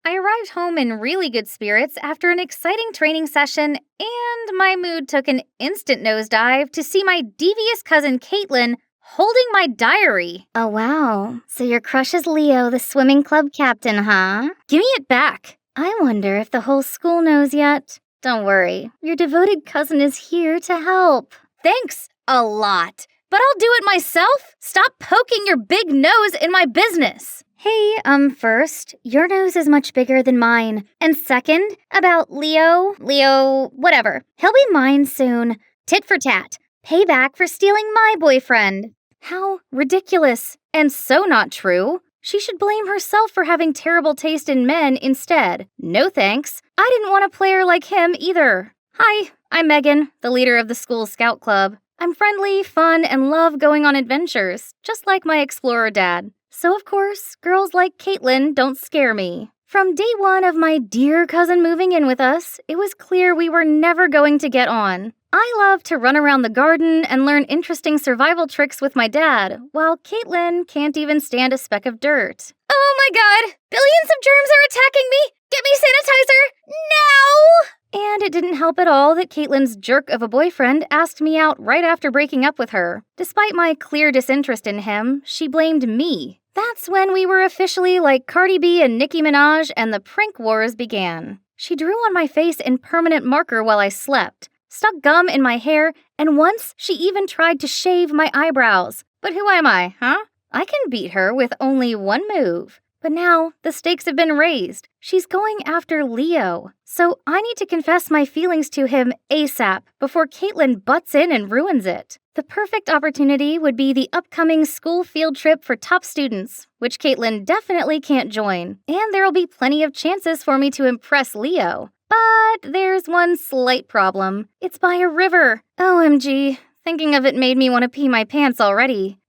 I arrived home in really good spirits after an exciting training session, and my mood took an instant nosedive to see my devious cousin Caitlin holding my diary. Oh, wow. So your crush is Leo, the swimming club captain, huh? Give me it back. I wonder if the whole school knows yet. Don't worry, your devoted cousin is here to help. Thanks a lot, but I'll do it myself. Stop poking your big nose in my business. Hey, first, your nose is much bigger than mine. And second, about Leo, whatever. He'll be mine soon. Tit for tat. Payback for stealing my boyfriend. How ridiculous. And so not true. She should blame herself for having terrible taste in men instead. No thanks. I didn't want a player like him either. Hi, I'm Megan, the leader of the school scout club. I'm friendly, fun, and love going on adventures, just like my explorer dad. So of course, girls like Caitlin don't scare me. From day one of my dear cousin moving in with us, it was clear we were never going to get on. I love to run around the garden and learn interesting survival tricks with my dad, while Caitlin can't even stand a speck of dirt. Oh my god! Billions of germs are attacking me! Get me sanitizer! Now! And it didn't help at all that Caitlin's jerk of a boyfriend asked me out right after breaking up with her. Despite my clear disinterest in him, she blamed me. That's when we were officially like Cardi B and Nicki Minaj and the prank wars began. She drew on my face in permanent marker while I slept, stuck gum in my hair, and once she even tried to shave my eyebrows. But who am I, huh? I can beat her with only one move. But now, the stakes have been raised. She's going after Leo. So I need to confess my feelings to him ASAP before Caitlin butts in and ruins it. The perfect opportunity would be the upcoming school field trip for top students, which Caitlin definitely can't join. And there'll be plenty of chances for me to impress Leo. But there's one slight problem. It's by a river. OMG, thinking of it made me want to pee my pants already.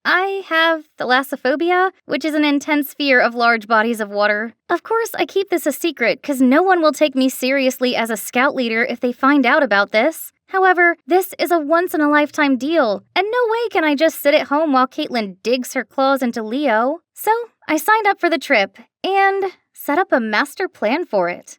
I have thalassophobia, which is an intense fear of large bodies of water. Of course, I keep this a secret because no one will take me seriously as a scout leader if they find out about this. However, this is a once-in-a-lifetime deal, and no way can I just sit at home while Caitlin digs her claws into Leo. So, I signed up for the trip, and set up a master plan for it.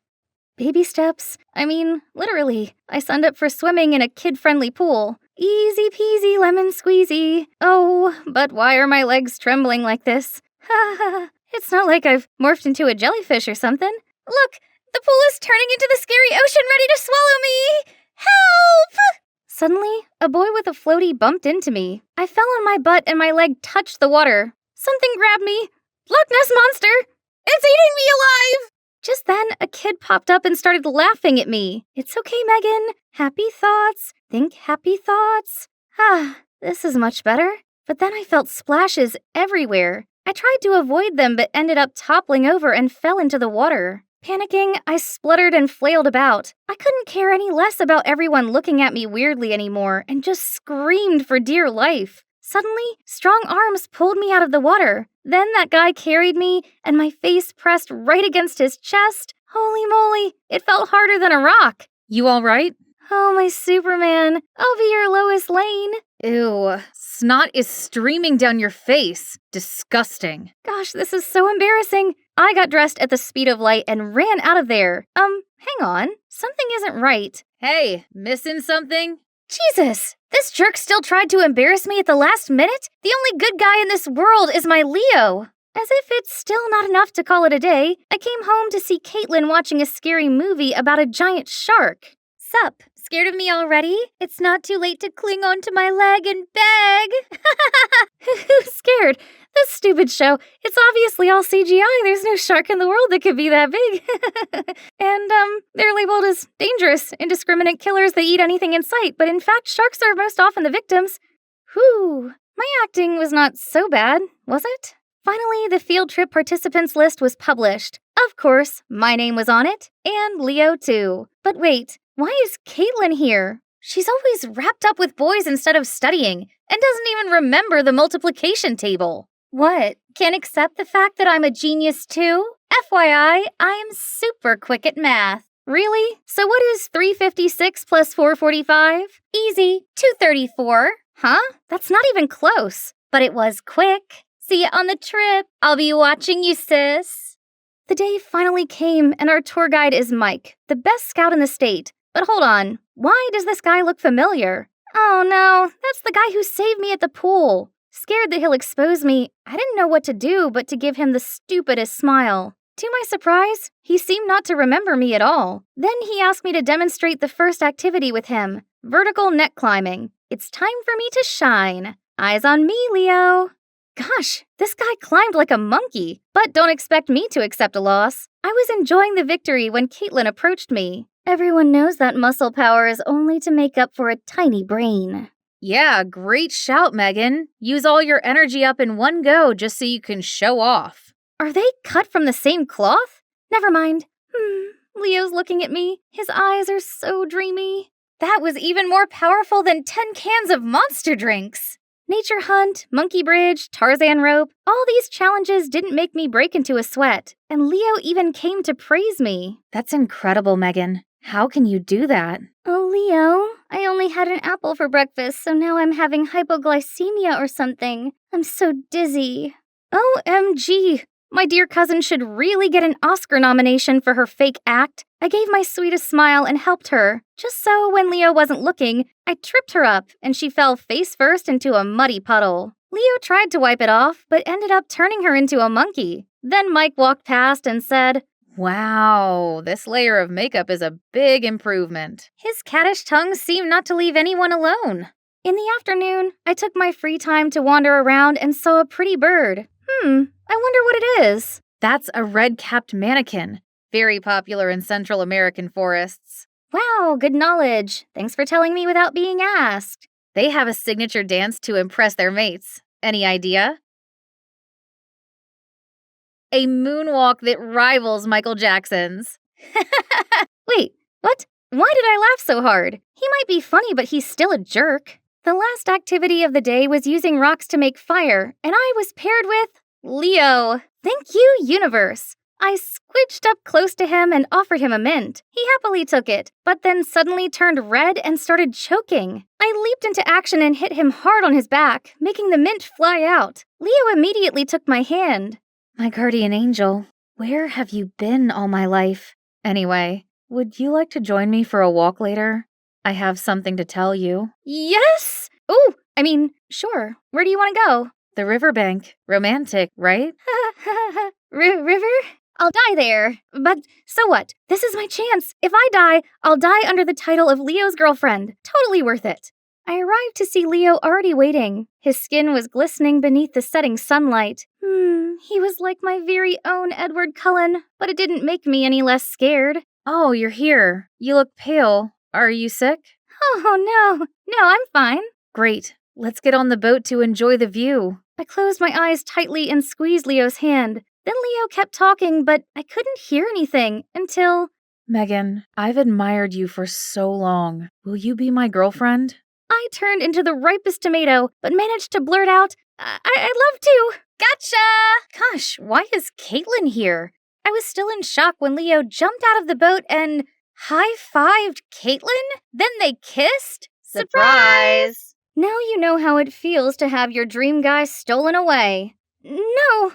Baby steps. I mean, literally. I signed up for swimming in a kid-friendly pool. Easy peasy lemon squeezy. Oh, but why are my legs trembling like this? Ha ha. It's not like I've morphed into a jellyfish or something. Look, the pool is turning into the scary ocean ready to swallow me! Help! Suddenly, a boy with a floaty bumped into me. I fell on my butt and my leg touched the water. Something grabbed me. Loch Ness Monster! It's eating me alive! Just then, a kid popped up and started laughing at me. It's okay, Megan. Happy thoughts. Think happy thoughts. This is much better. But then I felt splashes everywhere. I tried to avoid them but ended up toppling over and fell into the water. Panicking, I spluttered and flailed about. I couldn't care any less about everyone looking at me weirdly anymore and just screamed for dear life. Suddenly, strong arms pulled me out of the water. Then that guy carried me, and my face pressed right against his chest. Holy moly, it felt harder than a rock. You all right? Oh, my Superman. I'll be your Lois Lane. Ew, snot is streaming down your face. Disgusting. Gosh, this is so embarrassing. I got dressed at the speed of light and ran out of there. Hang on. Something isn't right. Hey, missing something? Jesus! This jerk still tried to embarrass me at the last minute? The only good guy in this world is my Leo. As if it's still not enough to call it a day, I came home to see Caitlin watching a scary movie about a giant shark. Sup? Scared of me already? It's not too late to cling onto my leg and beg. Who's scared? This stupid show. It's obviously all CGI. There's no shark in the world that could be that big. And, they're labeled as dangerous, indiscriminate killers that eat anything in sight, but in fact, sharks are most often the victims. Whew. My acting was not so bad, was it? Finally, the field trip participants list was published. Of course, my name was on it, and Leo too. But wait, why is Caitlin here? She's always wrapped up with boys instead of studying, and doesn't even remember the multiplication table. What? Can't accept the fact that I'm a genius too? FYI, I am super quick at math. Really? So what is 356 plus 445? Easy, 234. Huh? That's not even close. But it was quick. See ya on the trip. I'll be watching you, sis. The day finally came, and our tour guide is Mike, the best scout in the state. But hold on, why does this guy look familiar? Oh no, that's the guy who saved me at the pool. Scared that he'll expose me, I didn't know what to do but to give him the stupidest smile. To my surprise, he seemed not to remember me at all. Then he asked me to demonstrate the first activity with him, vertical neck climbing. It's time for me to shine. Eyes on me, Leo. Gosh, this guy climbed like a monkey, but don't expect me to accept a loss. I was enjoying the victory when Caitlin approached me. Everyone knows that muscle power is only to make up for a tiny brain. Yeah, great shout, Megan. Use all your energy up in one go just so you can show off. Are they cut from the same cloth? Never mind. Leo's looking at me. His eyes are so dreamy. That was even more powerful than 10 cans of monster drinks. Nature hunt, monkey bridge, Tarzan rope, all these challenges didn't make me break into a sweat, and Leo even came to praise me. That's incredible, Megan. How can you do that? Oh, Leo, I only had an apple for breakfast, so now I'm having hypoglycemia or something. I'm so dizzy. OMG! My dear cousin should really get an Oscar nomination for her fake act. I gave my sweetest smile and helped her. Just so when Leo wasn't looking, I tripped her up and she fell face first into a muddy puddle. Leo tried to wipe it off, but ended up turning her into a monkey. Then Mike walked past and said, Wow, this layer of makeup is a big improvement. His cattish tongue seemed not to leave anyone alone. In the afternoon, I took my free time to wander around and saw a pretty bird. I wonder what it is. That's a red-capped mannequin, very popular in Central American forests. Wow, good knowledge. Thanks for telling me without being asked. They have a signature dance to impress their mates. Any idea? A moonwalk that rivals Michael Jackson's. Wait, what? Why did I laugh so hard? He might be funny, but he's still a jerk. The last activity of the day was using rocks to make fire, and I was paired with Leo. Thank you, universe. I squidged up close to him and offered him a mint. He happily took it, but then suddenly turned red and started choking. I leaped into action and hit him hard on his back, making the mint fly out. Leo immediately took my hand. My guardian angel, where have you been all my life? Anyway, would you like to join me for a walk later? I have something to tell you. Yes! Sure. Where do you want to go? The riverbank. Romantic, right? River? I'll die there. But so what? This is my chance. If I die, I'll die under the title of Leo's girlfriend. Totally worth it. I arrived to see Leo already waiting. His skin was glistening beneath the setting sunlight. He was like my very own Edward Cullen, but it didn't make me any less scared. Oh, you're here. You look pale. Are you sick? Oh, no. No, I'm fine. Great. Let's get on the boat to enjoy the view. I closed my eyes tightly and squeezed Leo's hand. Then Leo kept talking, but I couldn't hear anything until... Megan, I've admired you for so long. Will you be my girlfriend? I turned into the ripest tomato, but managed to blurt out, I'd love to. Gotcha! Gosh, why is Caitlin here? I was still in shock when Leo jumped out of the boat and high-fived Caitlin? Then they kissed? Surprise! Now you know how it feels to have your dream guy stolen away. No!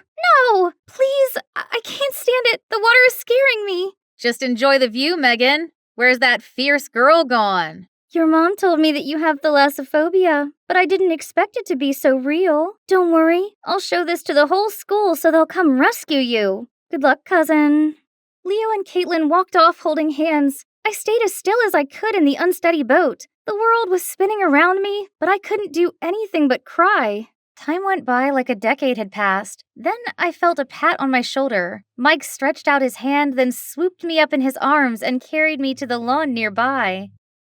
Please, I can't stand it. The water is scaring me. Just enjoy the view, Megan. Where's that fierce girl gone? Your mom told me that you have thalassophobia, but I didn't expect it to be so real. Don't worry, I'll show this to the whole school so they'll come rescue you. Good luck, cousin. Leo and Caitlin walked off holding hands. I stayed as still as I could in the unsteady boat. The world was spinning around me, but I couldn't do anything but cry. Time went by like a decade had passed. Then I felt a pat on my shoulder. Mike stretched out his hand, then swooped me up in his arms and carried me to the lawn nearby.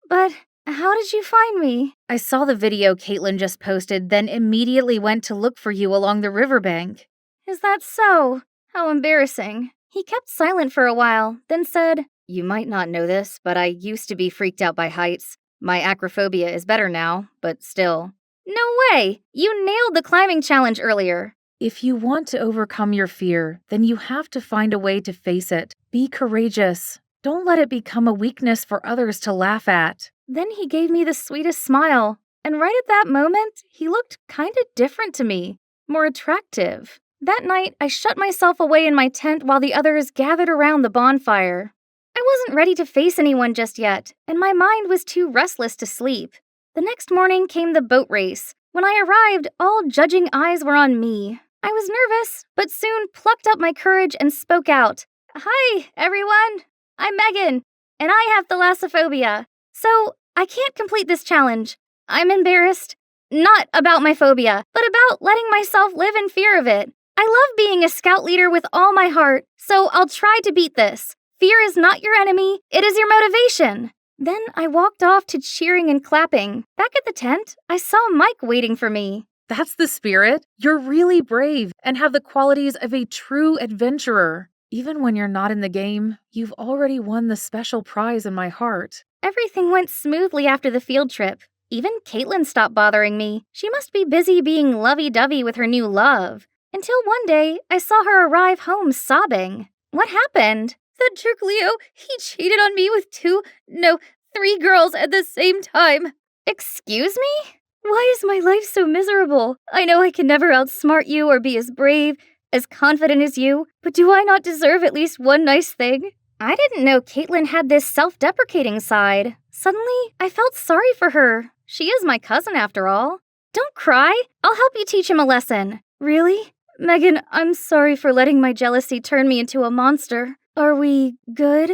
But how did you find me? I saw the video Caitlin just posted, then immediately went to look for you along the riverbank. Is that so? How embarrassing. He kept silent for a while, then said, You might not know this, but I used to be freaked out by heights. My acrophobia is better now, but still. No way! You nailed the climbing challenge earlier. If you want to overcome your fear, then you have to find a way to face it. Be courageous. Don't let it become a weakness for others to laugh at. Then he gave me the sweetest smile, and right at that moment, he looked kinda different to me, more attractive. That night, I shut myself away in my tent while the others gathered around the bonfire. I wasn't ready to face anyone just yet, and my mind was too restless to sleep. The next morning came the boat race. When I arrived, all judging eyes were on me. I was nervous, but soon plucked up my courage and spoke out. Hi, everyone. I'm Megan, and I have thalassophobia. So, I can't complete this challenge. I'm embarrassed. Not about my phobia, but about letting myself live in fear of it. I love being a scout leader with all my heart, so I'll try to beat this. Fear is not your enemy, it is your motivation. Then I walked off to cheering and clapping. Back at the tent, I saw Mike waiting for me. That's the spirit. You're really brave and have the qualities of a true adventurer. Even when you're not in the game, you've already won the special prize in my heart. Everything went smoothly after the field trip. Even Caitlin stopped bothering me. She must be busy being lovey-dovey with her new love. Until one day, I saw her arrive home sobbing. What happened? That jerk Leo, he cheated on me with 3 girls at the same time. Excuse me? Why is my life so miserable? I know I can never outsmart you or be as brave, as confident as you, but do I not deserve at least one nice thing? I didn't know Caitlin had this self-deprecating side. Suddenly, I felt sorry for her. She is my cousin after all. Don't cry. I'll help you teach him a lesson. Really? Megan, I'm sorry for letting my jealousy turn me into a monster. Are we good?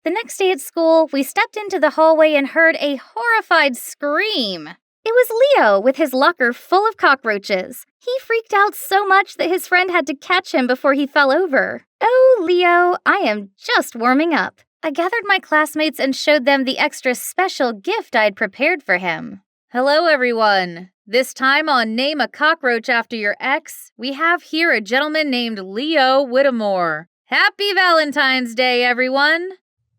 The next day at school, we stepped into the hallway and heard a horrified scream. It was Leo with his locker full of cockroaches. He freaked out so much that his friend had to catch him before he fell over. Oh, Leo, I am just warming up. I gathered my classmates and showed them the extra special gift I'd prepared for him. Hello, everyone. This time on Name a Cockroach After Your Ex, we have here a gentleman named Leo Whittemore. Happy Valentine's Day, everyone!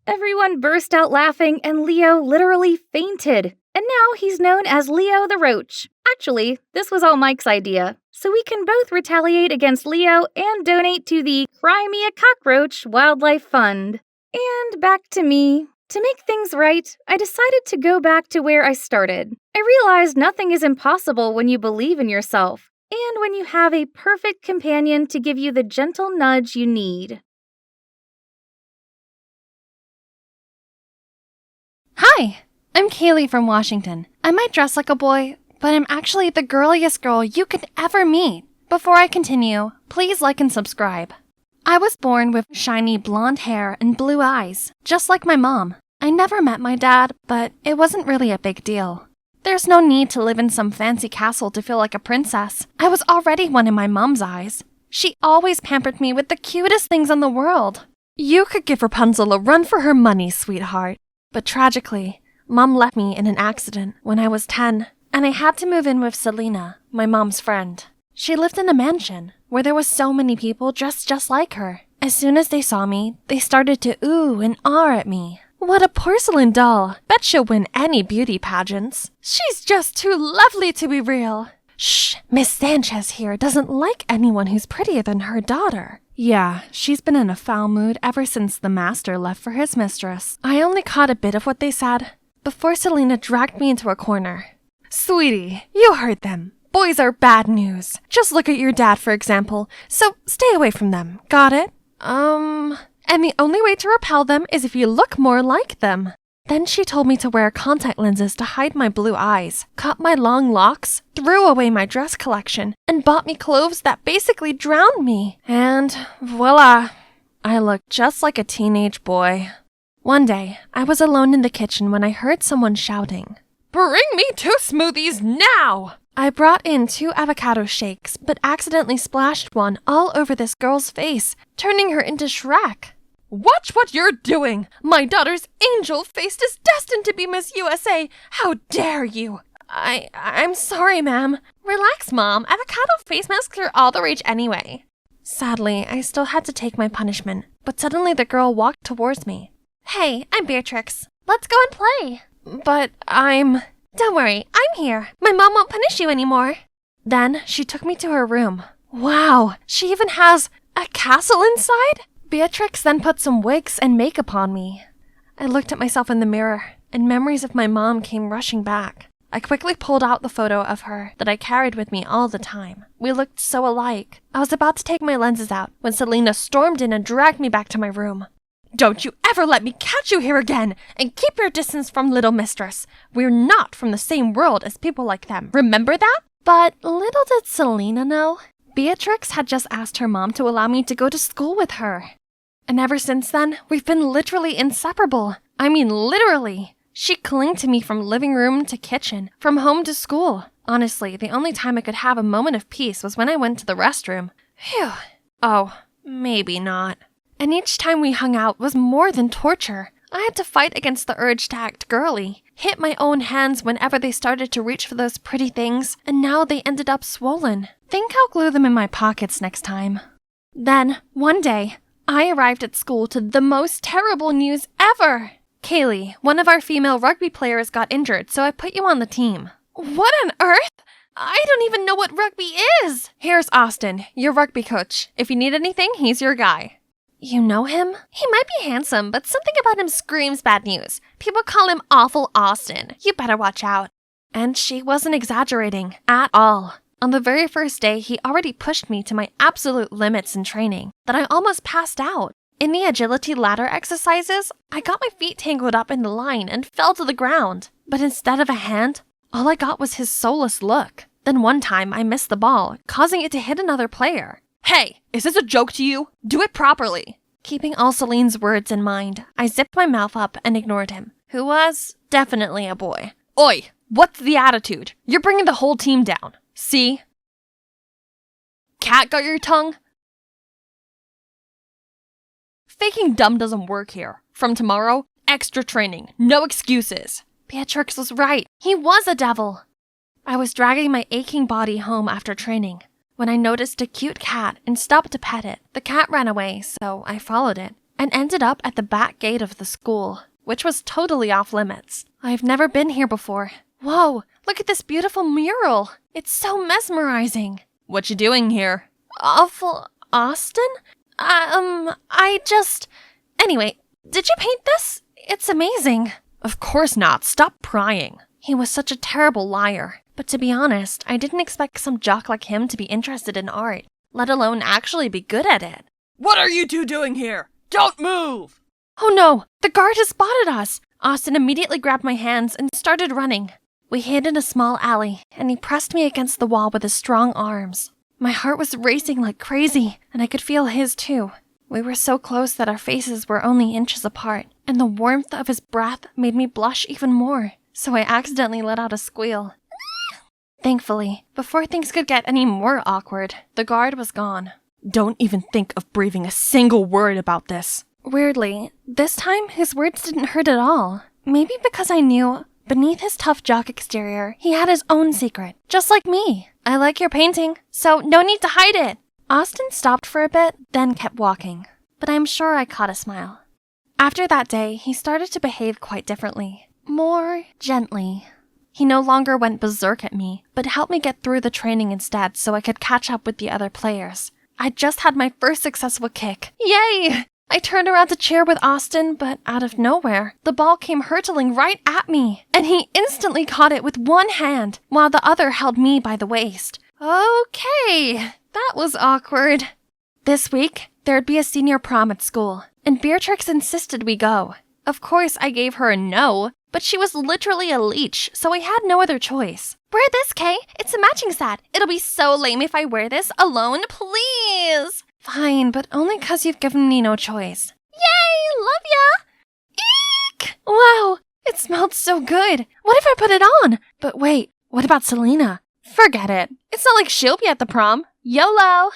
Everyone burst out laughing and Leo literally fainted. And now he's known as Leo the Roach. Actually, this was all Mike's idea, so we can both retaliate against Leo and donate to the Cry Me a Cockroach Wildlife Fund. And back to me. To make things right, I decided to go back to where I started. I realized nothing is impossible when you believe in yourself, and when you have a perfect companion to give you the gentle nudge you need. Hi, I'm Kaylee from Washington. I might dress like a boy, but I'm actually the girliest girl you could ever meet. Before I continue, please like and subscribe. I was born with shiny blonde hair and blue eyes, just like my mom. I never met my dad, but it wasn't really a big deal. There's no need to live in some fancy castle to feel like a princess. I was already one in my mom's eyes. She always pampered me with the cutest things in the world. You could give Rapunzel a run for her money, sweetheart. But tragically, Mom left me in an accident when I was 10, and I had to move in with Selena, my mom's friend. She lived in a mansion where there were so many people dressed just like her. As soon as they saw me, they started to ooh and ah at me. What a porcelain doll! Bet she'll win any beauty pageants. She's just too lovely to be real. Shh, Miss Sanchez here doesn't like anyone who's prettier than her daughter. Yeah, she's been in a foul mood ever since the master left for his mistress. I only caught a bit of what they said before Selena dragged me into a corner. Sweetie, you heard them. Boys are bad news. Just look at your dad, for example. So stay away from them. Got it? And the only way to repel them is if you look more like them. Then she told me to wear contact lenses to hide my blue eyes, cut my long locks, threw away my dress collection, and bought me clothes that basically drowned me. And voila, I looked just like a teenage boy. One day, I was alone in the kitchen when I heard someone shouting, "Bring me 2 smoothies now!" I brought in 2 avocado shakes, but accidentally splashed one all over this girl's face, turning her into Shrek. Watch what you're doing! My daughter's angel face is destined to be Miss USA! How dare you! I'm sorry, ma'am. Relax, Mom. Avocado face masks are all the rage anyway. Sadly, I still had to take my punishment, but suddenly the girl walked towards me. Hey, I'm Beatrix. Let's go and play. But Don't worry, I'm here. My mom won't punish you anymore. Then she took me to her room. Wow, she even has a castle inside? Beatrix then put some wigs and makeup on me. I looked at myself in the mirror, and memories of my mom came rushing back. I quickly pulled out the photo of her that I carried with me all the time. We looked so alike. I was about to take my lenses out when Selena stormed in and dragged me back to my room. "Don't you ever let me catch you here again! And keep your distance from little mistress. We're not from the same world as people like them. Remember that?" But little did Selena know, Beatrix had just asked her mom to allow me to go to school with her. And ever since then, we've been literally inseparable. I mean, literally. She clung to me from living room to kitchen, from home to school. Honestly, the only time I could have a moment of peace was when I went to the restroom. Phew. Oh, maybe not. And each time we hung out was more than torture. I had to fight against the urge to act girly, hit my own hands whenever they started to reach for those pretty things, and now they ended up swollen. Think I'll glue them in my pockets next time. Then, one day, I arrived at school to the most terrible news ever. Kaylee, one of our female rugby players, got injured, so I put you on the team. What on earth? I don't even know what rugby is! Here's Austin, your rugby coach. If you need anything, he's your guy. You know him? He might be handsome, but something about him screams bad news. People call him Awful Austin. You better watch out. And she wasn't exaggerating at all. On the very first day, he already pushed me to my absolute limits in training, that I almost passed out. In the agility ladder exercises, I got my feet tangled up in the line and fell to the ground. But instead of a hand, all I got was his soulless look. Then one time, I missed the ball, causing it to hit another player. "Hey, is this a joke to you? Do it properly." Keeping all Celine's words in mind, I zipped my mouth up and ignored him, who was definitely a boy. "Oi, what's the attitude? You're bringing the whole team down. See? Cat got your tongue? Faking dumb doesn't work here. From tomorrow, extra training, no excuses." Beatrix was right. He was a devil. I was dragging my aching body home after training when I noticed a cute cat and stopped to pet it. The cat ran away, so I followed it and ended up at the back gate of the school, which was totally off limits. I've never been here before. Whoa, look at this beautiful mural. It's so mesmerizing. "What you doing here?" "Awful Austin? Anyway, did you paint this? It's amazing." "Of course not. Stop prying." He was such a terrible liar. But to be honest, I didn't expect some jock like him to be interested in art, let alone actually be good at it. "What are you two doing here? Don't move!" Oh no, the guard has spotted us. Austin immediately grabbed my hands and started running. We hid in a small alley, and he pressed me against the wall with his strong arms. My heart was racing like crazy, and I could feel his too. We were so close that our faces were only inches apart, and the warmth of his breath made me blush even more, so I accidentally let out a squeal. Thankfully, before things could get any more awkward, the guard was gone. "Don't even think of breathing a single word about this." Weirdly, this time his words didn't hurt at all. Maybe because I knew beneath his tough jock exterior, he had his own secret, just like me. "I like your painting, so no need to hide it." Austin stopped for a bit, then kept walking, but I'm sure I caught a smile. After that day, he started to behave quite differently, more gently. He no longer went berserk at me, but helped me get through the training instead so I could catch up with the other players. I just had my first successful kick. Yay! I turned around to cheer with Austin, but out of nowhere, the ball came hurtling right at me, and he instantly caught it with one hand, while the other held me by the waist. Okay, that was awkward. This week, there'd be a senior prom at school, and Beatrix insisted we go. Of course, I gave her a no, but she was literally a leech, so I had no other choice. "Wear this, Kay. It's a matching set. It'll be so lame if I wear this alone, please." "Fine, but only 'cause you've given me no choice." "Yay! Love ya!" Eek! Wow, it smelled so good. What if I put it on? But wait, what about Selena? Forget it. It's not like she'll be at the prom. YOLO!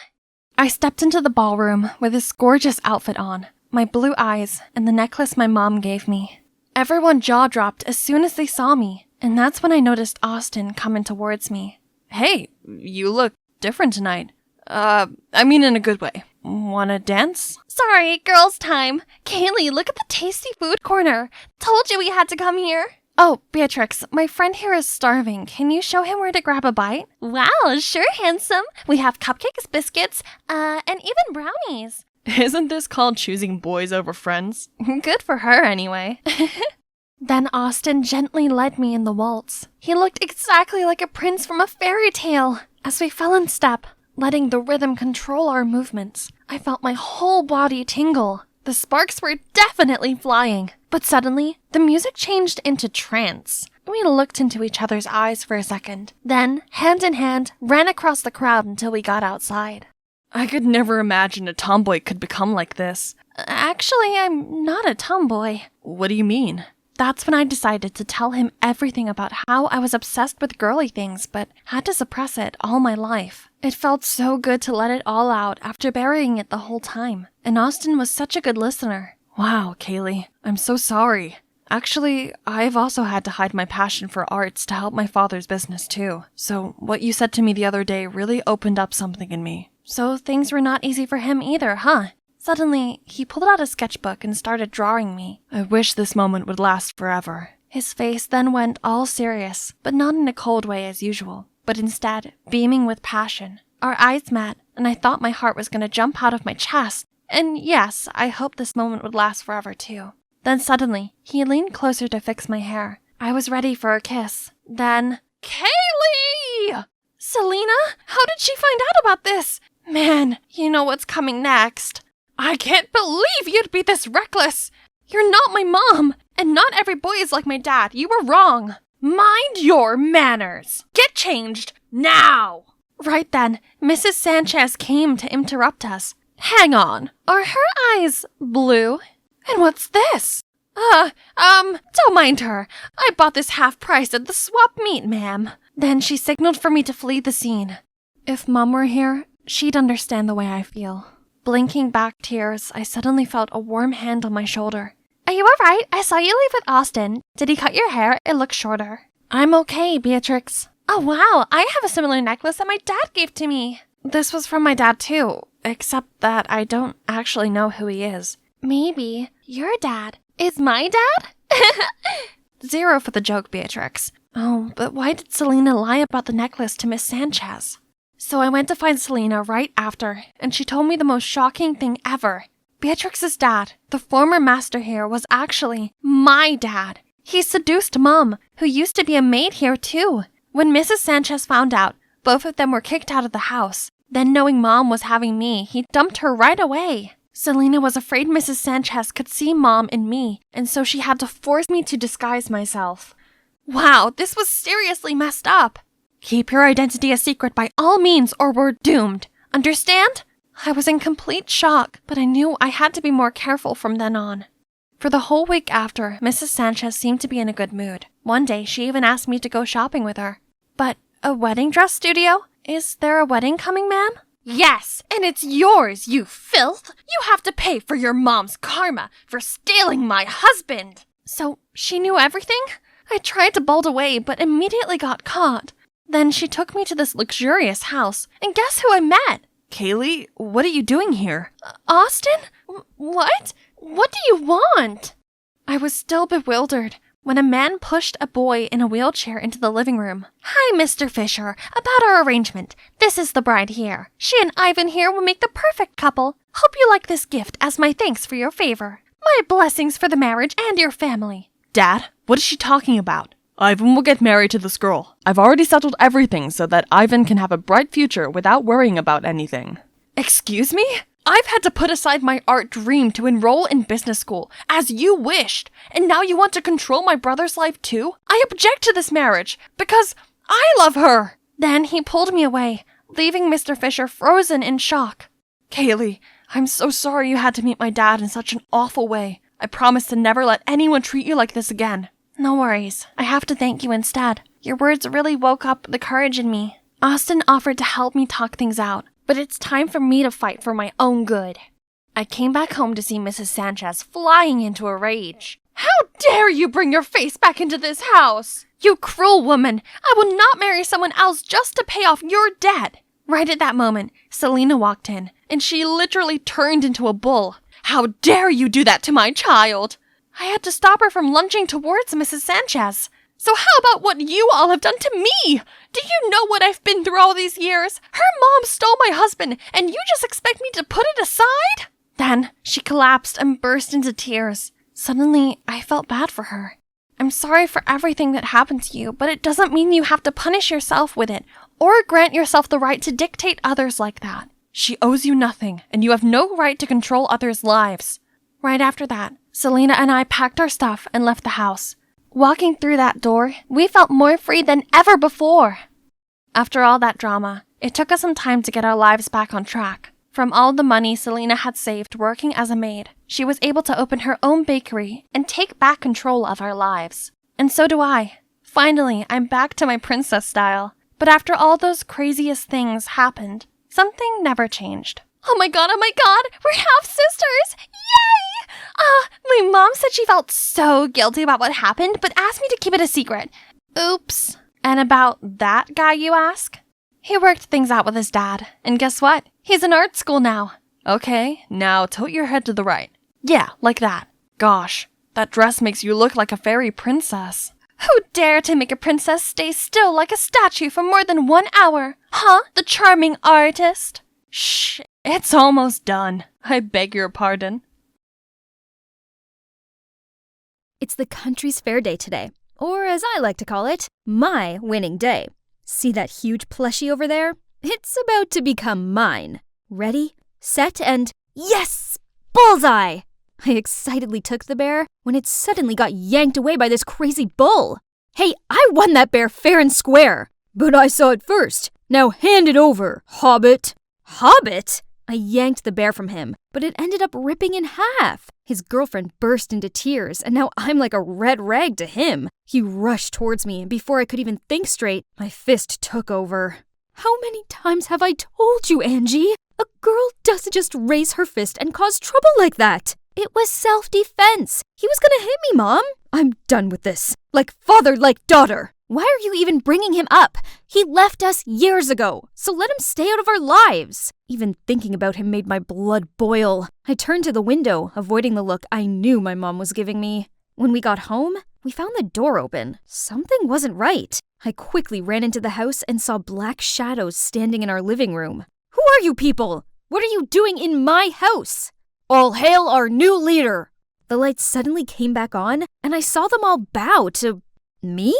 I stepped into the ballroom with this gorgeous outfit on, my blue eyes, and the necklace my mom gave me. Everyone jaw dropped as soon as they saw me, and that's when I noticed Austin coming towards me. "Hey, you look different tonight. I mean in a good way. Wanna dance?" Sorry, girls' time. Kaylee, look at the tasty food corner. Told you we had to come here. Oh, Beatrix, my friend here is starving. Can you show him where to grab a bite? Wow, sure, handsome. We have cupcakes, biscuits, and even brownies. Isn't this called choosing boys over friends? Good for her, anyway. Then Austin gently led me in the waltz. He looked exactly like a prince from a fairy tale. As we fell in step, letting the rhythm control our movements, I felt my whole body tingle. The sparks were definitely flying. But suddenly, the music changed into trance. We looked into each other's eyes for a second, then, hand in hand, ran across the crowd until we got outside. I could never imagine a tomboy could become like this. Actually, I'm not a tomboy. What do you mean? That's when I decided to tell him everything about how I was obsessed with girly things, but had to suppress it all my life. It felt so good to let it all out after burying it the whole time. And Austin was such a good listener. Wow, Kaylee, I'm so sorry. Actually, I've also had to hide my passion for arts to help my father's business too. So what you said to me the other day really opened up something in me. So things were not easy for him either, huh? Suddenly, he pulled out a sketchbook and started drawing me. I wish this moment would last forever. His face then went all serious, but not in a cold way as usual, but instead beaming with passion. Our eyes met, and I thought my heart was going to jump out of my chest. And yes, I hoped this moment would last forever too. Then suddenly, he leaned closer to fix my hair. I was ready for a kiss. Then, Kaylee! Selena? How did she find out about this? Man, you know what's coming next. I can't believe you'd be this reckless. You're not my mom, and not every boy is like my dad. You were wrong. Mind your manners. Get changed now. Right then, Mrs. Sanchez came to interrupt us. Hang on. Are her eyes blue? And what's this? Don't mind her. I bought this half price at the swap meet, ma'am. Then she signaled for me to flee the scene. If Mom were here, she'd understand the way I feel. Blinking back tears, I suddenly felt a warm hand on my shoulder. Are you alright? I saw you leave with Austin. Did he cut your hair? It looks shorter. I'm okay, Beatrix. Oh wow, I have a similar necklace that my dad gave to me. This was from my dad too, except that I don't actually know who he is. Maybe your dad is my dad? 0 for the joke, Beatrix. Oh, but why did Selena lie about the necklace to Miss Sanchez? So I went to find Selena right after, and she told me the most shocking thing ever. Beatrix's dad, the former master here, was actually my dad. He seduced Mom, who used to be a maid here too. When Mrs. Sanchez found out, both of them were kicked out of the house. Then knowing Mom was having me, he dumped her right away. Selena was afraid Mrs. Sanchez could see Mom in me, and so she had to force me to disguise myself. Wow, this was seriously messed up. Keep your identity a secret by all means or we're doomed. Understand? I was in complete shock, but I knew I had to be more careful from then on. For the whole week after, Mrs. Sanchez seemed to be in a good mood. One day, she even asked me to go shopping with her. But a wedding dress studio? Is there a wedding coming, ma'am? Yes, and it's yours, you filth! You have to pay for your mom's karma for stealing my husband! So, she knew everything? I tried to bolt away, but immediately got caught. Then she took me to this luxurious house, and guess who I met? Kaylee, what are you doing here? Austin? What? What do you want? I was still bewildered when a man pushed a boy in a wheelchair into the living room. Hi, Mr. Fisher. About our arrangement. This is the bride here. She and Ivan here will make the perfect couple. Hope you like this gift as my thanks for your favor. My blessings for the marriage and your family. Dad, what is she talking about? Ivan will get married to this girl. I've already settled everything so that Ivan can have a bright future without worrying about anything. Excuse me? I've had to put aside my art dream to enroll in business school, as you wished, and now you want to control my brother's life too? I object to this marriage, because I love her! Then he pulled me away, leaving Mr. Fisher frozen in shock. Kaylee, I'm so sorry you had to meet my dad in such an awful way. I promise to never let anyone treat you like this again. No worries. I have to thank you instead. Your words really woke up the courage in me. Austin offered to help me talk things out, but it's time for me to fight for my own good. I came back home to see Mrs. Sanchez flying into a rage. How dare you bring your face back into this house? You cruel woman! I will not marry someone else just to pay off your debt! Right at that moment, Selena walked in, and she literally turned into a bull. How dare you do that to my child? I had to stop her from lunging towards Mrs. Sanchez. So how about what you all have done to me? Do you know what I've been through all these years? Her mom stole my husband, and you just expect me to put it aside? Then she collapsed and burst into tears. Suddenly, I felt bad for her. I'm sorry for everything that happened to you, but it doesn't mean you have to punish yourself with it or grant yourself the right to dictate others like that. She owes you nothing, and you have no right to control others' lives. Right after that, Selena and I packed our stuff and left the house. Walking through that door, we felt more free than ever before. After all that drama, it took us some time to get our lives back on track. From all the money Selena had saved working as a maid, she was able to open her own bakery and take back control of our lives. And so do I. Finally, I'm back to my princess style. But after all those craziest things happened, something never changed. Oh my god, we're half-sisters! Yay! My mom said she felt so guilty about what happened, but asked me to keep it a secret. Oops. And about that guy, you ask? He worked things out with his dad, and guess what? He's in art school now. Okay, now tilt your head to the right. Yeah, like that. Gosh, that dress makes you look like a fairy princess. Who dare to make a princess stay still like a statue for more than 1 hour? Huh? The charming artist? Shh, it's almost done. I beg your pardon. It's the country's fair day today, or as I like to call it, my winning day. See that huge plushie over there? It's about to become mine. Ready, set, and yes! Bullseye! I excitedly took the bear when it suddenly got yanked away by this crazy bull. Hey, I won that bear fair and square. But I saw it first. Now hand it over, Hobbit. Hobbit? I yanked the bear from him, but it ended up ripping in half. His girlfriend burst into tears, and now I'm like a red rag to him. He rushed towards me, and before I could even think straight, my fist took over. How many times have I told you, Angie? A girl doesn't just raise her fist and cause trouble like that. It was self-defense. He was gonna hit me, Mom. I'm done with this. Like father, like daughter. Why are you even bringing him up? He left us years ago, so let him stay out of our lives. Even thinking about him made my blood boil. I turned to the window, avoiding the look I knew my mom was giving me. When we got home, we found the door open. Something wasn't right. I quickly ran into the house and saw black shadows standing in our living room. Who are you people? What are you doing in my house? All hail our new leader! The lights suddenly came back on, and I saw them all bow to... me?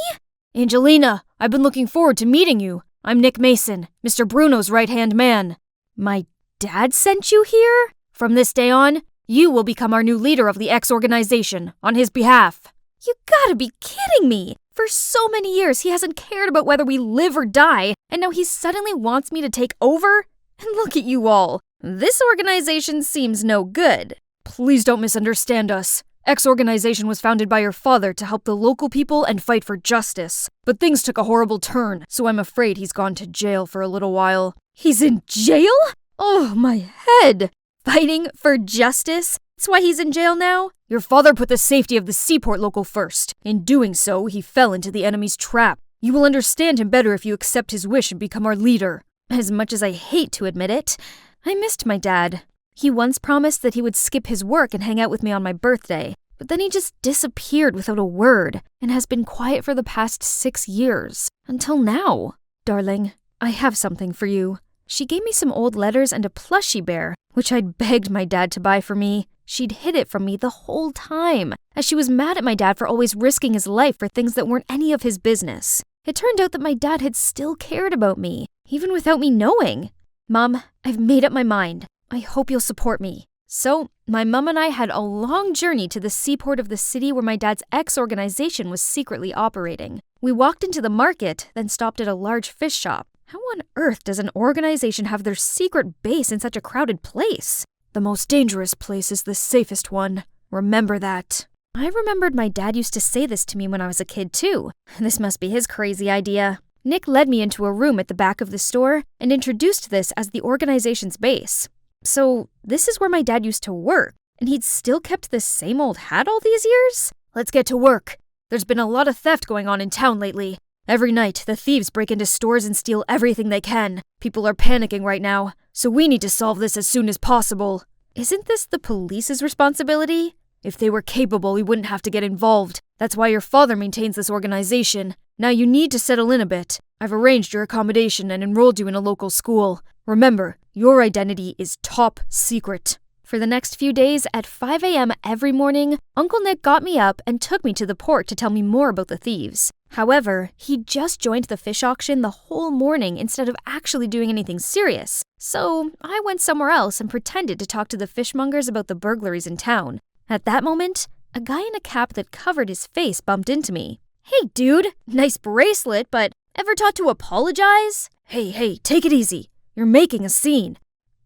Angelina, I've been looking forward to meeting you. I'm Nick Mason, Mr. Bruno's right-hand man. My dad sent you here? From this day on, you will become our new leader of the X organization, on his behalf. You gotta be kidding me! For so many years, he hasn't cared about whether we live or die, and now he suddenly wants me to take over? And look at you all. This organization seems no good. Please don't misunderstand us. X organization was founded by your father to help the local people and fight for justice. But things took a horrible turn, so I'm afraid he's gone to jail for a little while. He's in jail? Oh, my head! Fighting for justice? That's why he's in jail now? Your father put the safety of the seaport local first. In doing so, he fell into the enemy's trap. You will understand him better if you accept his wish and become our leader. As much as I hate to admit it, I missed my dad. He once promised that he would skip his work and hang out with me on my birthday, but then he just disappeared without a word and has been quiet for the past 6 years. Until now. Darling, I have something for you. She gave me some old letters and a plushie bear, which I'd begged my dad to buy for me. She'd hid it from me the whole time, as she was mad at my dad for always risking his life for things that weren't any of his business. It turned out that my dad had still cared about me, even without me knowing. Mom, I've made up my mind. I hope you'll support me. So, my mom and I had a long journey to the seaport of the city where my dad's X organization was secretly operating. We walked into the market, then stopped at a large fish shop. How on earth does an organization have their secret base in such a crowded place? The most dangerous place is the safest one. Remember that. I remembered my dad used to say this to me when I was a kid too. This must be his crazy idea. Nick led me into a room at the back of the store and introduced this as the organization's base. So, this is where my dad used to work, and he'd still kept the same old hat all these years? Let's get to work. There's been a lot of theft going on in town lately. Every night, the thieves break into stores and steal everything they can. People are panicking right now, so we need to solve this as soon as possible. Isn't this the police's responsibility? If they were capable, we wouldn't have to get involved. That's why your father maintains this organization. Now you need to settle in a bit. I've arranged your accommodation and enrolled you in a local school. Remember, your identity is top secret. For the next few days, at 5 a.m. every morning, Uncle Nick got me up and took me to the port to tell me more about the thieves. However, he just joined the fish auction the whole morning instead of actually doing anything serious. So I went somewhere else and pretended to talk to the fishmongers about the burglaries in town. At that moment, a guy in a cap that covered his face bumped into me. "Hey dude, nice bracelet, but ever taught to apologize?" Hey, take it easy. You're making a scene."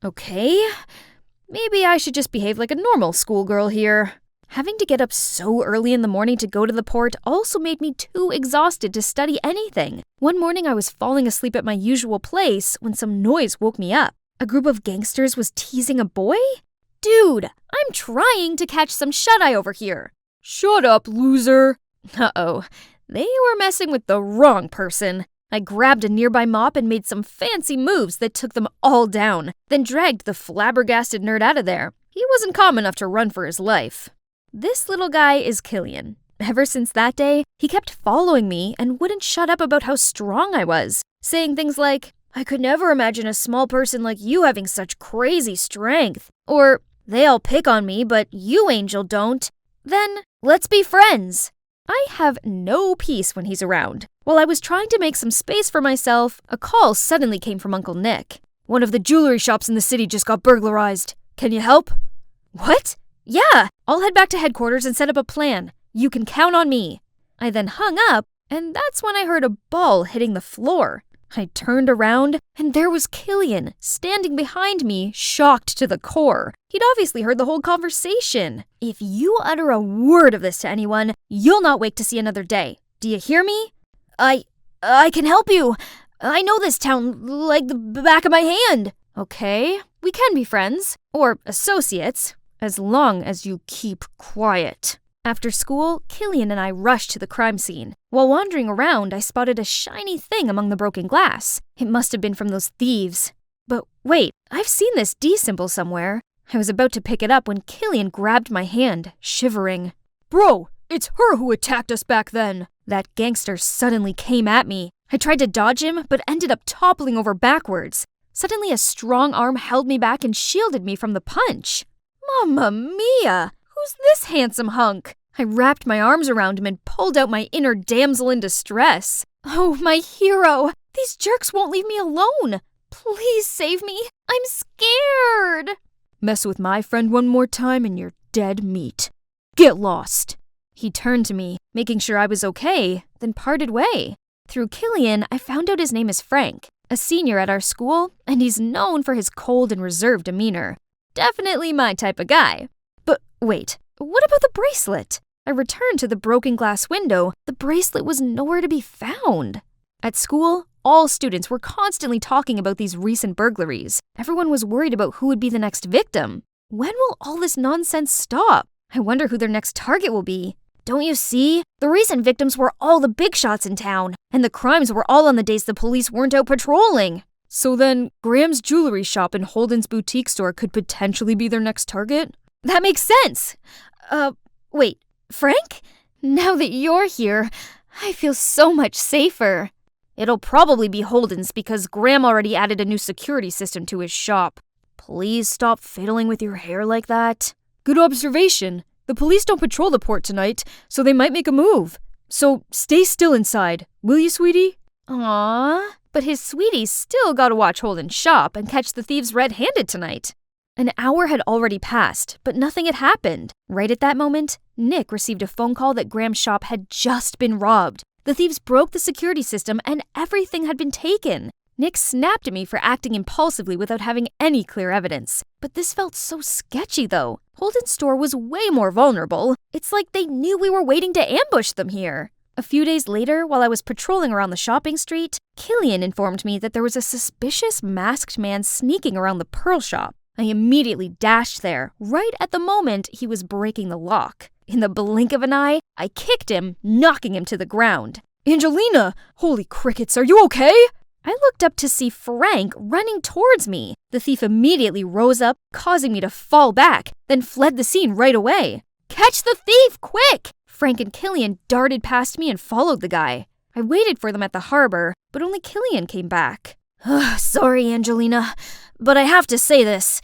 "Okay, maybe I should just behave like a normal schoolgirl here." Having to get up so early in the morning to go to the port also made me too exhausted to study anything. One morning I was falling asleep at my usual place when some noise woke me up. A group of gangsters was teasing a boy? Dude, I'm trying to catch some shut-eye over here. "Shut up, loser." Uh-oh, they were messing with the wrong person. I grabbed a nearby mop and made some fancy moves that took them all down, then dragged the flabbergasted nerd out of there. He wasn't calm enough to run for his life. This little guy is Killian. Ever since that day, he kept following me and wouldn't shut up about how strong I was, saying things like, "I could never imagine a small person like you having such crazy strength," or "They all pick on me, but you, Angel, don't. Then, let's be friends." I have no peace when he's around. While I was trying to make some space for myself, a call suddenly came from Uncle Nick. "One of the jewelry shops in the city just got burglarized. Can you help?" "What?" "Yeah, I'll head back to headquarters and set up a plan. You can count on me." I then hung up, and that's when I heard a ball hitting the floor. I turned around, and there was Killian, standing behind me, shocked to the core. He'd obviously heard the whole conversation. "If you utter a word of this to anyone, you'll not wake to see another day. Do you hear me?" I can help you. I know this town like the back of my hand." "Okay, we can be friends, or associates, as long as you keep quiet." After school, Killian and I rushed to the crime scene. While wandering around, I spotted a shiny thing among the broken glass. It must have been from those thieves. But wait, I've seen this D symbol somewhere. I was about to pick it up when Killian grabbed my hand, shivering. "Bro, it's her who attacked us back then." That gangster suddenly came at me. I tried to dodge him, but ended up toppling over backwards. Suddenly, a strong arm held me back and shielded me from the punch. Mamma mia! Who's this handsome hunk? I wrapped my arms around him and pulled out my inner damsel in distress. "Oh, my hero! These jerks won't leave me alone! Please save me! I'm scared!" "Mess with my friend one more time and you're dead meat. Get lost!" He turned to me, making sure I was okay, then parted way. Through Killian, I found out his name is Frank, a senior at our school, and he's known for his cold and reserved demeanor. Definitely my type of guy. But wait, what about the bracelet? I returned to the broken glass window. The bracelet was nowhere to be found. At school, all students were constantly talking about these recent burglaries. Everyone was worried about who would be the next victim. When will all this nonsense stop? I wonder who their next target will be. Don't you see? The recent victims were all the big shots in town, and the crimes were all on the days the police weren't out patrolling. So then, Graham's jewelry shop and Holden's boutique store could potentially be their next target? That makes sense! Wait, Frank? Now that you're here, I feel so much safer. It'll probably be Holden's because Graham already added a new security system to his shop. Please stop fiddling with your hair like that. Good observation. The police don't patrol the port tonight, so they might make a move. So stay still inside, will you, sweetie? Aww, but his sweetie's still gotta watch Holden's shop and catch the thieves red-handed tonight. An hour had already passed, but nothing had happened. Right at that moment, Nick received a phone call that Graham's shop had just been robbed. The thieves broke the security system and everything had been taken. Nick snapped at me for acting impulsively without having any clear evidence. But this felt so sketchy, though. Holden's store was way more vulnerable. It's like they knew we were waiting to ambush them here. A few days later, while I was patrolling around the shopping street, Killian informed me that there was a suspicious masked man sneaking around the pearl shop. I immediately dashed there, right at the moment he was breaking the lock. In the blink of an eye, I kicked him, knocking him to the ground. Angelina! Holy crickets, are you okay? I looked up to see Frank running towards me. The thief immediately rose up, causing me to fall back, then fled the scene right away. Catch the thief, quick! Frank and Killian darted past me and followed the guy. I waited for them at the harbor, but only Killian came back. Sorry, Angelina, but I have to say this.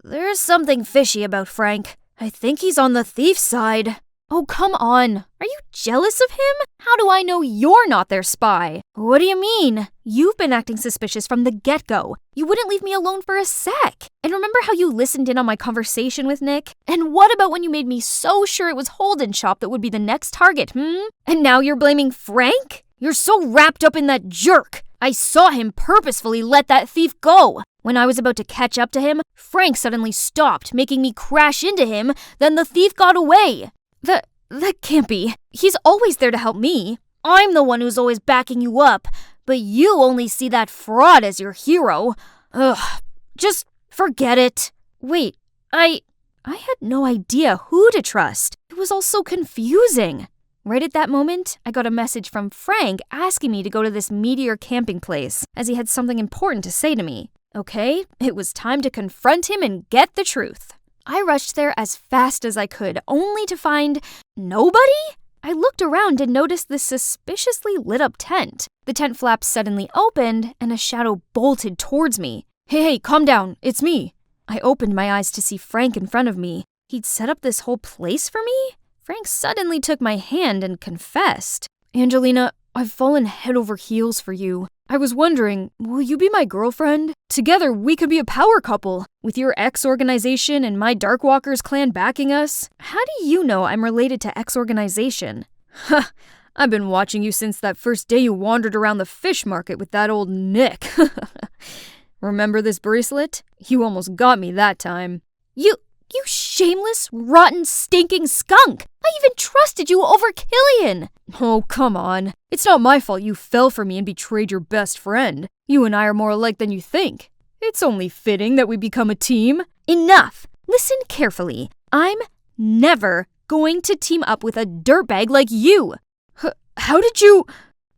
There's something fishy about Frank. I think he's on the thief's side. Oh, come on. Are you jealous of him? How do I know you're not their spy? What do you mean? You've been acting suspicious from the get-go. You wouldn't leave me alone for a sec. And remember how you listened in on my conversation with Nick? And what about when you made me so sure it was Holden's shop that would be the next target, And now you're blaming Frank? You're so wrapped up in that jerk. I saw him purposefully let that thief go. When I was about to catch up to him, Frank suddenly stopped, making me crash into him. Then the thief got away. That can't be. He's always there to help me. I'm the one who's always backing you up, but you only see that fraud as your hero. Ugh, just forget it. Wait, I had no idea who to trust. It was all so confusing. Right at that moment, I got a message from Frank asking me to go to this Meteor camping place, as he had something important to say to me. Okay, it was time to confront him and get the truth. I rushed there as fast as I could, only to find nobody? I looked around and noticed this suspiciously lit up tent. The tent flap suddenly opened and a shadow bolted towards me. Hey, calm down, it's me. I opened my eyes to see Frank in front of me. He'd set up this whole place for me? Frank suddenly took my hand and confessed. Angelina, I've fallen head over heels for you. I was wondering, will you be my girlfriend? Together, we could be a power couple. With your X organization and my Darkwalkers clan backing us. How do you know I'm related to X organization? Ha! I've been watching you since that first day you wandered around the fish market with that old Nick. Remember this bracelet? You almost got me that time. You shameless, rotten, stinking skunk! I even trusted you over Killian! Oh, come on. It's not my fault you fell for me and betrayed your best friend. You and I are more alike than you think. It's only fitting that we become a team. Enough! Listen carefully. I'm never going to team up with a dirtbag like you. How did you...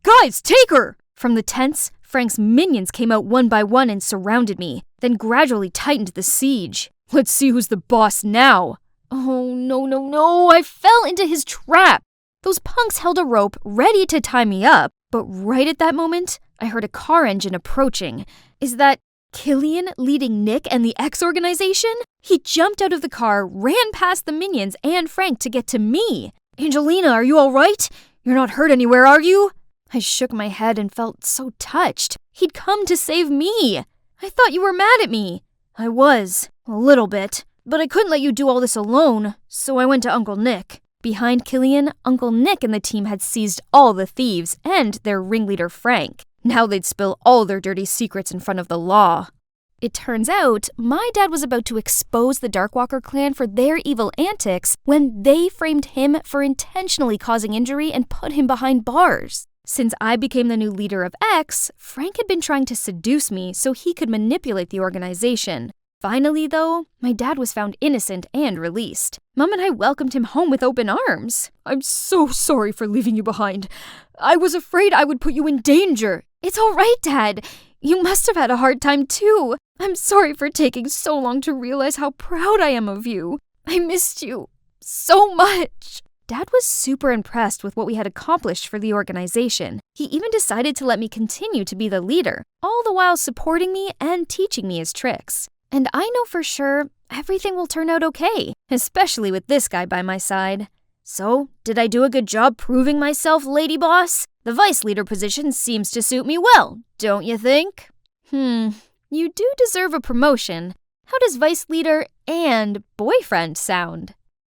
Guys, take her! From the tents, Frank's minions came out one by one and surrounded me, then gradually tightened the siege. Let's see who's the boss now. Oh, no, I fell into his trap. Those punks held a rope ready to tie me up, but right at that moment, I heard a car engine approaching. Is that Killian leading Nick and the X organization? He jumped out of the car, ran past the minions and Frank to get to me. Angelina, are you all right? You're not hurt anywhere, are you? I shook my head and felt so touched. He'd come to save me. I thought you were mad at me. I was, a little bit, but I couldn't let you do all this alone, so I went to Uncle Nick. Behind Killian, Uncle Nick and the team had seized all the thieves and their ringleader Frank. Now they'd spill all their dirty secrets in front of the law. It turns out, my dad was about to expose the Darkwalker clan for their evil antics when they framed him for intentionally causing injury and put him behind bars. Since I became the new leader of X, Frank had been trying to seduce me so he could manipulate the organization. Finally, though, my dad was found innocent and released. Mom and I welcomed him home with open arms. I'm so sorry for leaving you behind. I was afraid I would put you in danger. It's all right, Dad. You must have had a hard time, too. I'm sorry for taking so long to realize how proud I am of you. I missed you so much. Dad was super impressed with what we had accomplished for the organization. He even decided to let me continue to be the leader, all the while supporting me and teaching me his tricks. And I know for sure everything will turn out okay, especially with this guy by my side. So, did I do a good job proving myself, Lady Boss? The vice leader position seems to suit me well, don't you think? You do deserve a promotion. How does vice leader and boyfriend sound?